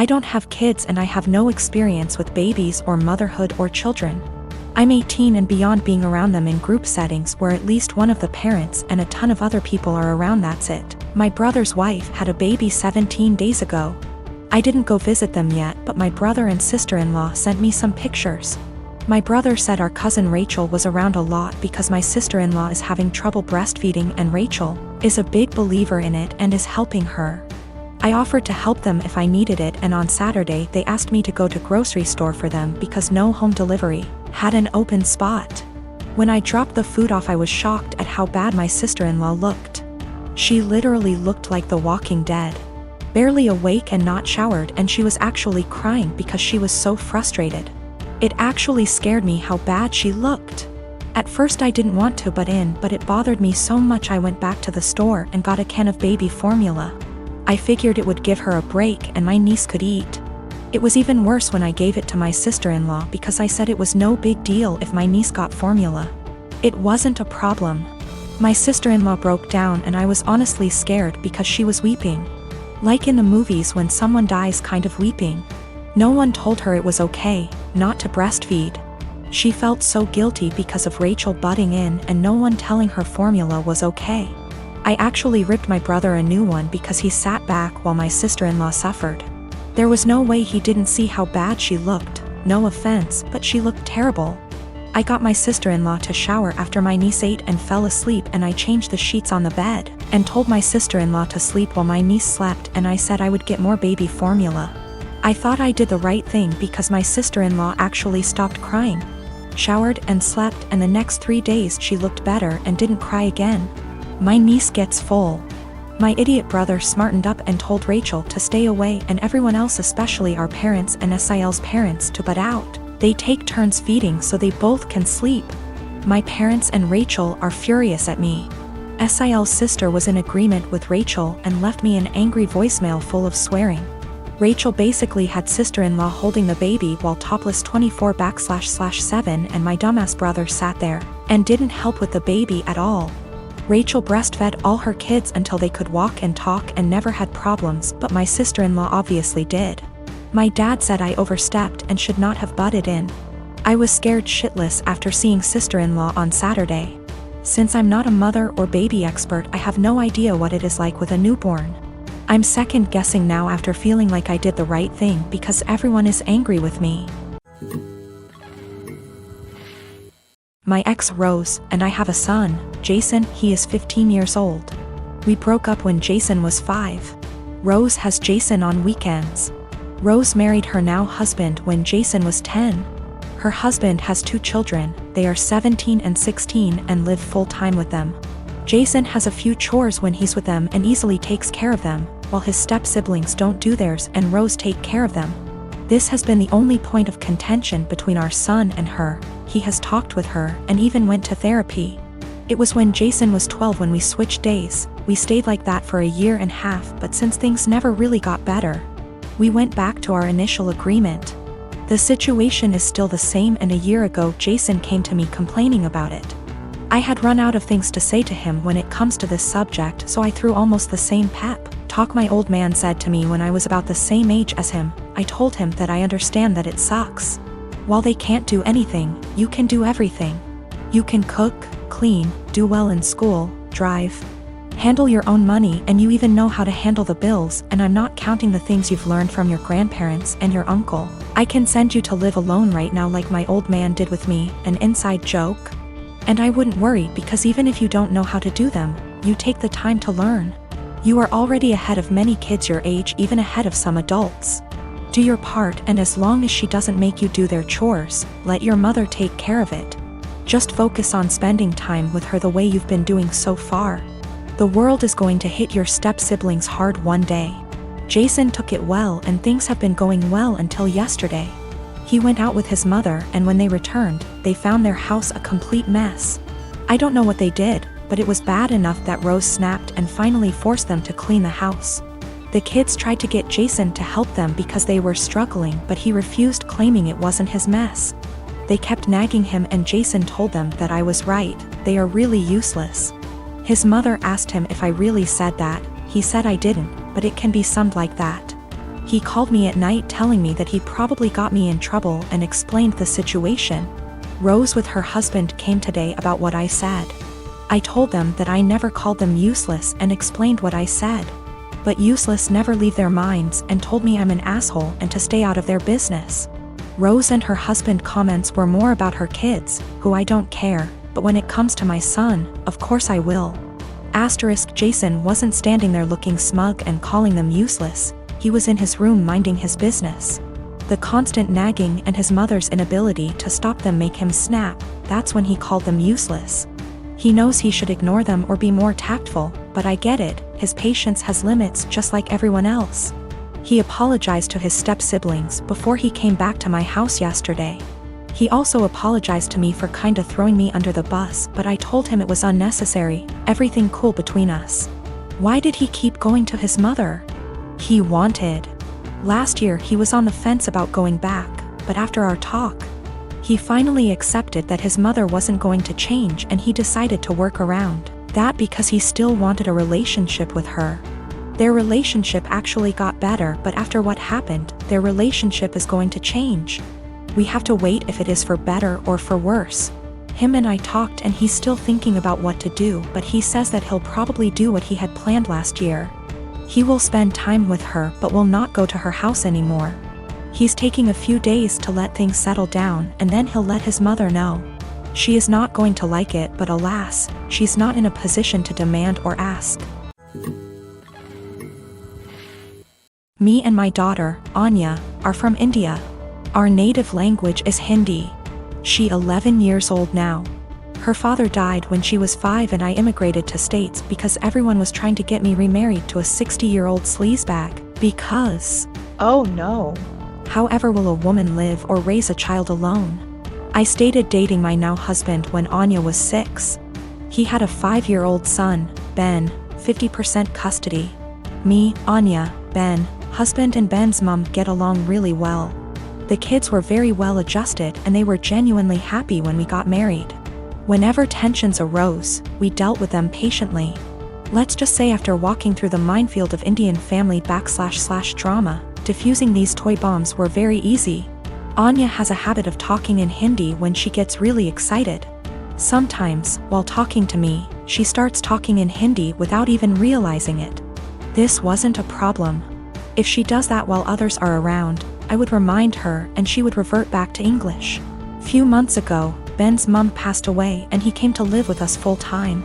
I don't have kids and I have no experience with babies or motherhood or children. I'm 18 and beyond being around them in group settings where at least one of the parents and a ton of other people are around. That's it. My brother's wife had a baby 17 days ago. I didn't go visit them yet, but my brother and sister-in-law sent me some pictures. My brother said our cousin Rachel was around a lot because my sister-in-law is having trouble breastfeeding and Rachel is a big believer in it and is helping her. I offered to help them if I needed it, and on Saturday they asked me to go to grocery store for them because no home delivery had an open spot. When I dropped the food off, I was shocked at how bad my sister-in-law looked. She literally looked like the Walking Dead. Barely awake and not showered, and she was actually crying because she was so frustrated. It actually scared me how bad she looked. At first I didn't want to butt in, but it bothered me so much I went back to the store and got a can of baby formula. I figured it would give her a break and my niece could eat. It was even worse when I gave it to my sister-in-law because I said it was no big deal if my niece got formula. It wasn't a problem. My sister-in-law broke down and I was honestly scared because she was weeping. Like in the movies when someone dies, kind of weeping. No one told her it was okay not to breastfeed. She felt so guilty because of Rachel butting in and no one telling her formula was okay. I actually ripped my brother a new one because he sat back while my sister-in-law suffered. There was no way he didn't see how bad she looked. No offense, but she looked terrible. I got my sister-in-law to shower after my niece ate and fell asleep, and I changed the sheets on the bed and told my sister-in-law to sleep while my niece slept, and I said I would get more baby formula. I thought I did the right thing because my sister-in-law actually stopped crying, showered and slept, and the next 3 days she looked better and didn't cry again. My niece gets full. My idiot brother smartened up and told Rachel to stay away, and everyone else, especially our parents and SIL's parents, to butt out. They take turns feeding so they both can sleep. My parents and Rachel are furious at me. SIL's sister was in agreement with Rachel and left me an angry voicemail full of swearing. Rachel basically had sister-in-law holding the baby while topless 24/7, and my dumbass brother sat there and didn't help with the baby at all. Rachel breastfed all her kids until they could walk and talk and never had problems, but my sister-in-law obviously did. My dad said I overstepped and should not have butted in. I was scared shitless after seeing sister-in-law on Saturday. Since I'm not a mother or baby expert, I have no idea what it is like with a newborn. I'm second guessing now after feeling like I did the right thing because everyone is angry with me. My ex Rose and I have a son, Jason. He is 15 years old. We broke up when Jason was 5. Rose has Jason on weekends. Rose married her now husband when Jason was 10. Her husband has 2 children, they are 17 and 16 and live full-time with them. Jason has a few chores when he's with them and easily takes care of them, while his step-siblings don't do theirs and Rose take care of them. This has been the only point of contention between our son and her. He has talked with her and even went to therapy. It was when Jason was 12 when we switched days. We stayed like that for a year and a half, but since things never really got better, we went back to our initial agreement. The situation is still the same, and a year ago Jason came to me complaining about it. I had run out of things to say to him when it comes to this subject, so I threw almost the same pep talk my old man said to me when I was about the same age as him. I told him that I understand that it sucks. While they can't do anything, you can do everything. You can cook, clean, do well in school, drive, handle your own money, and you even know how to handle the bills, and I'm not counting the things you've learned from your grandparents and your uncle. I can send you to live alone right now like my old man did with me, an inside joke. And I wouldn't worry because even if you don't know how to do them, you take the time to learn. You are already ahead of many kids your age, even ahead of some adults. Do your part, and as long as she doesn't make you do their chores, let your mother take care of it. Just focus on spending time with her the way you've been doing so far. The world is going to hit your step-siblings hard one day. Jason took it well, and things have been going well until yesterday. He went out with his mother, and when they returned, they found their house a complete mess. I don't know what they did, but it was bad enough that Rose snapped and finally forced them to clean the house. The kids tried to get Jason to help them because they were struggling, but he refused, claiming it wasn't his mess. They kept nagging him, and Jason told them that I was right. They are really useless. His mother asked him if I really said that. He said I didn't, but it can be summed like that. He called me at night telling me that he'd probably got me in trouble and explained the situation. Rose with her husband came today about what I said. I told them that I never called them useless and explained what I said. But useless never leave their minds and told me I'm an asshole and to stay out of their business. Rose and her husband comments were more about her kids, who I don't care, but when it comes to my son, of course I will. Jason wasn't standing there looking smug and calling them useless, he was in his room minding his business. The constant nagging and his mother's inability to stop them make him snap, that's when he called them useless. He knows he should ignore them or be more tactful, but I get it, his patience has limits just like everyone else. He apologized to his step-siblings before he came back to my house yesterday. He also apologized to me for kinda throwing me under the bus, but I told him it was unnecessary, everything cool between us. Why did he keep going to his mother? He wanted. Last year he was on the fence about going back, but after our talk, he finally accepted that his mother wasn't going to change and he decided to work around that because he still wanted a relationship with her. Their relationship actually got better, but after what happened, their relationship is going to change. We have to wait if it is for better or for worse. Him and I talked and he's still thinking about what to do, but he says that he'll probably do what he had planned last year. He will spend time with her but will not go to her house anymore. He's taking a few days to let things settle down and then he'll let his mother know. She is not going to like it, but alas, she's not in a position to demand or ask. Me and my daughter, Anya, are from India. Our native language is Hindi. She's 11 years old now. Her father died when she was 5 and I immigrated to States because everyone was trying to get me remarried to a 60-year-old sleazebag, because... Oh no. However will a woman live or raise a child alone? I started dating my now husband when Anya was 6. He had a 5-year-old son, Ben, 50% custody. Me, Anya, Ben, husband and Ben's mom get along really well. The kids were very well adjusted and they were genuinely happy when we got married. Whenever tensions arose, we dealt with them patiently. Let's just say after walking through the minefield of Indian family / drama, diffusing these toy bombs were very easy. Anya has a habit of talking in Hindi when she gets really excited. Sometimes, while talking to me, she starts talking in Hindi without even realizing it. This wasn't a problem. If she does that while others are around, I would remind her and she would revert back to English. Few months ago, Ben's mom passed away and he came to live with us full time.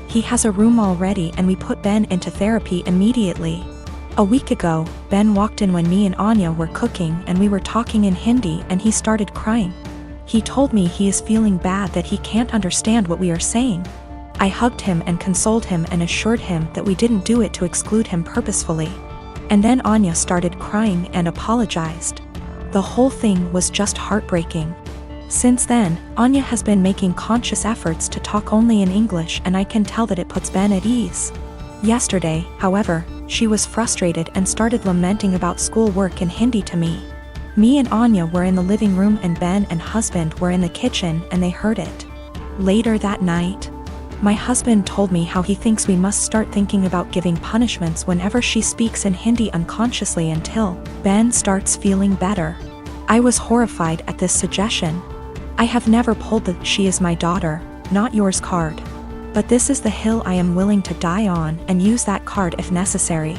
He has a room already and we put Ben into therapy immediately. A week ago, Ben walked in when me and Anya were cooking and we were talking in Hindi and he started crying. He told me he is feeling bad that he can't understand what we are saying. I hugged him and consoled him and assured him that we didn't do it to exclude him purposefully. And then Anya started crying and apologized. The whole thing was just heartbreaking. Since then, Anya has been making conscious efforts to talk only in English and I can tell that it puts Ben at ease. Yesterday, however, she was frustrated and started lamenting about school work in Hindi to me. Me and Anya were in the living room and Ben and husband were in the kitchen and they heard it. Later that night, my husband told me how he thinks we must start thinking about giving punishments whenever she speaks in Hindi unconsciously until Ben starts feeling better. I was horrified at this suggestion. I have never pulled the "she is my daughter, not yours" card. But this is the hill I am willing to die on and use that card if necessary.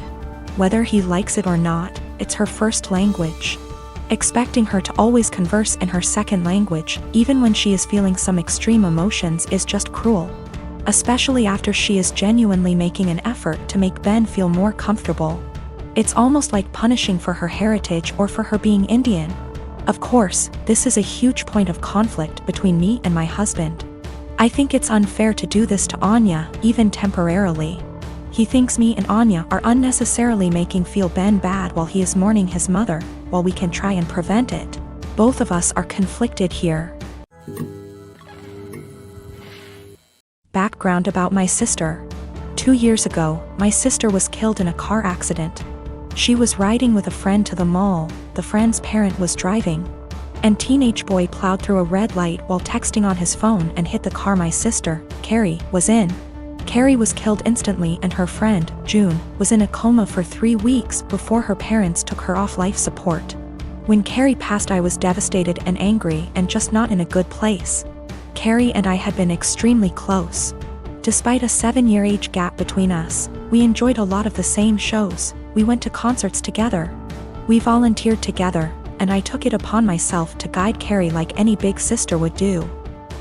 Whether he likes it or not, it's her first language. Expecting her to always converse in her second language, even when she is feeling some extreme emotions, is just cruel. Especially after she is genuinely making an effort to make Ben feel more comfortable. It's almost like punishing for her heritage or for her being Indian. Of course, this is a huge point of conflict between me and my husband. I think it's unfair to do this to Anya, even temporarily. He thinks me and Anya are unnecessarily making feel Ben bad while he is mourning his mother, while we can try and prevent it. Both of us are conflicted here. Background about my sister. 2 years ago, my sister was killed in a car accident. She was riding with a friend to the mall, the friend's parent was driving. And teenage boy plowed through a red light while texting on his phone and hit the car my sister, Carrie, was in. Carrie was killed instantly and her friend, June, was in a coma for 3 weeks before her parents took her off life support. When Carrie passed, I was devastated and angry and just not in a good place. Carrie and I had been extremely close. Despite a 7-year age gap between us, we enjoyed a lot of the same shows, we went to concerts together. We volunteered together, and I took it upon myself to guide Carrie like any big sister would do.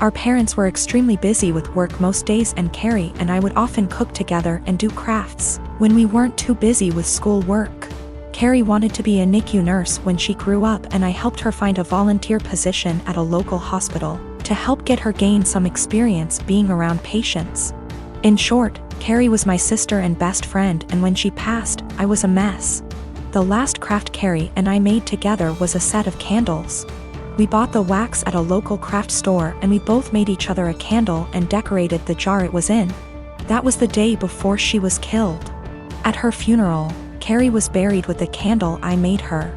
Our parents were extremely busy with work most days, and Carrie and I would often cook together and do crafts when we weren't too busy with school work. Carrie wanted to be a NICU nurse when she grew up, and I helped her find a volunteer position at a local hospital to help get her gain some experience being around patients. In short, Carrie was my sister and best friend, and when she passed, I was a mess. The last craft Carrie and I made together was a set of candles. We bought the wax at a local craft store, and we both made each other a candle and decorated the jar it was in. That was the day before she was killed. At her funeral, Carrie was buried with the candle I made her.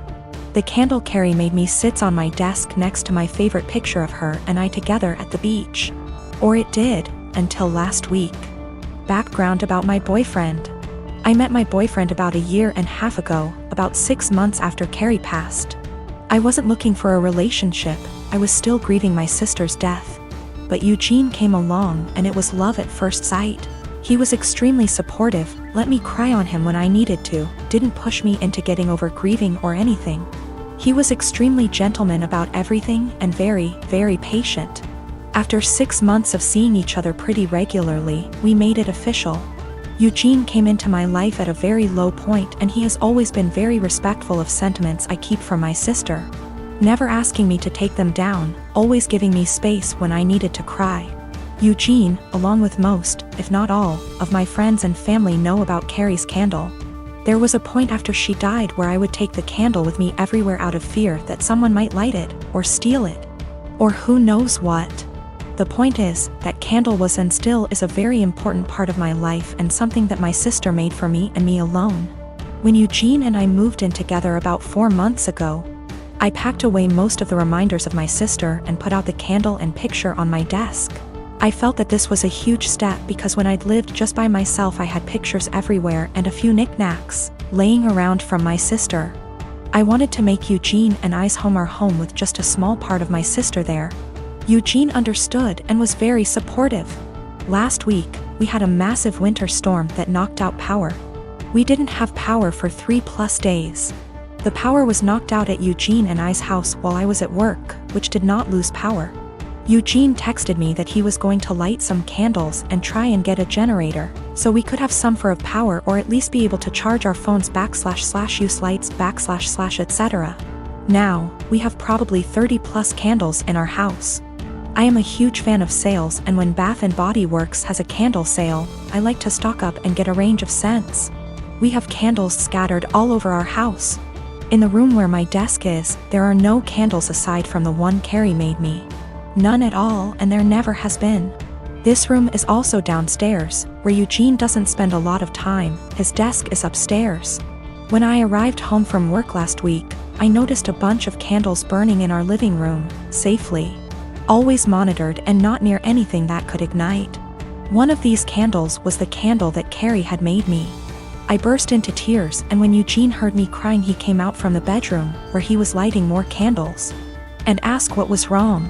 The candle Carrie made me sits on my desk next to my favorite picture of her and I together at the beach. Or it did, until last week. Background about my boyfriend. I met my boyfriend about 1.5 years ago, about 6 months after Carrie passed. I wasn't looking for a relationship, I was still grieving my sister's death. But Eugene came along and it was love at first sight. He was extremely supportive, let me cry on him when I needed to, didn't push me into getting over grieving or anything. He was extremely gentleman about everything and very, very patient. After 6 months of seeing each other pretty regularly, we made it official. Eugene came into my life at a very low point, and he has always been very respectful of sentiments I keep from my sister. Never asking me to take them down, always giving me space when I needed to cry. Eugene, along with most, if not all, of my friends and family know about Carrie's candle. There was a point after she died where I would take the candle with me everywhere out of fear that someone might light it, or steal it. Or who knows what. The point is, that candle was and still is a very important part of my life and something that my sister made for me and me alone. When Eugene and I moved in together about 4 months ago, I packed away most of the reminders of my sister and put out the candle and picture on my desk. I felt that this was a huge step because when I'd lived just by myself I had pictures everywhere and a few knickknacks laying around from my sister. I wanted to make Eugene and I's home our home with just a small part of my sister there. Eugene understood and was very supportive. Last week, we had a massive winter storm that knocked out power. We didn't have power for 3+ days. The power was knocked out at Eugene and I's house while I was at work, which did not lose power. Eugene texted me that he was going to light some candles and try and get a generator, so we could have some for of power or at least be able to charge our phones / use lights / etc. Now, we have probably 30+ candles in our house. I am a huge fan of sales, and when Bath & Body Works has a candle sale, I like to stock up and get a range of scents. We have candles scattered all over our house. In the room where my desk is, there are no candles aside from the one Carrie made me. None at all, and there never has been. This room is also downstairs, where Eugene doesn't spend a lot of time, his desk is upstairs. When I arrived home from work last week, I noticed a bunch of candles burning in our living room, safely. Always monitored and not near anything that could ignite. One of these candles was the candle that Carrie had made me. I burst into tears, and when Eugene heard me crying he came out from the bedroom, where he was lighting more candles, and asked what was wrong.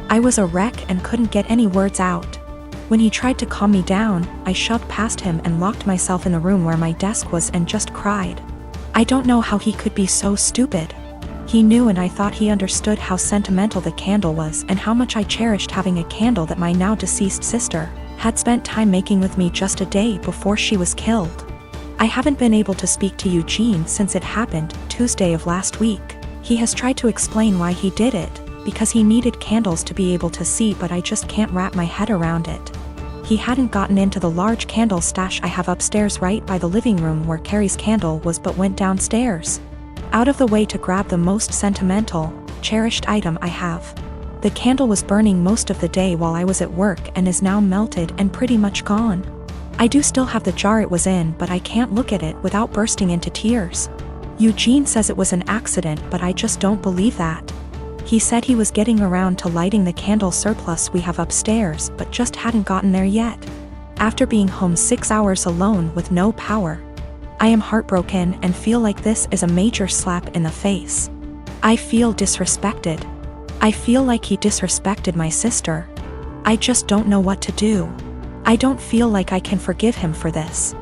I was a wreck and couldn't get any words out. When he tried to calm me down, I shoved past him and locked myself in the room where my desk was and just cried. I don't know how he could be so stupid. He knew, and I thought he understood how sentimental the candle was and how much I cherished having a candle that my now deceased sister had spent time making with me just a day before she was killed. I haven't been able to speak to Eugene since it happened, Tuesday of last week. He has tried to explain why he did it, because he needed candles to be able to see, but I just can't wrap my head around it. He hadn't gotten into the large candle stash I have upstairs right by the living room where Carrie's candle was, but went downstairs, out of the way to grab the most sentimental, cherished item I have. The candle was burning most of the day while I was at work and is now melted and pretty much gone. I do still have the jar it was in, but I can't look at it without bursting into tears. Eugene says it was an accident, but I just don't believe that. He said he was getting around to lighting the candle surplus we have upstairs, but just hadn't gotten there yet. After being home 6 hours alone with no power. I am heartbroken and feel like this is a major slap in the face. I feel disrespected. I feel like he disrespected my sister. I just don't know what to do. I don't feel like I can forgive him for this.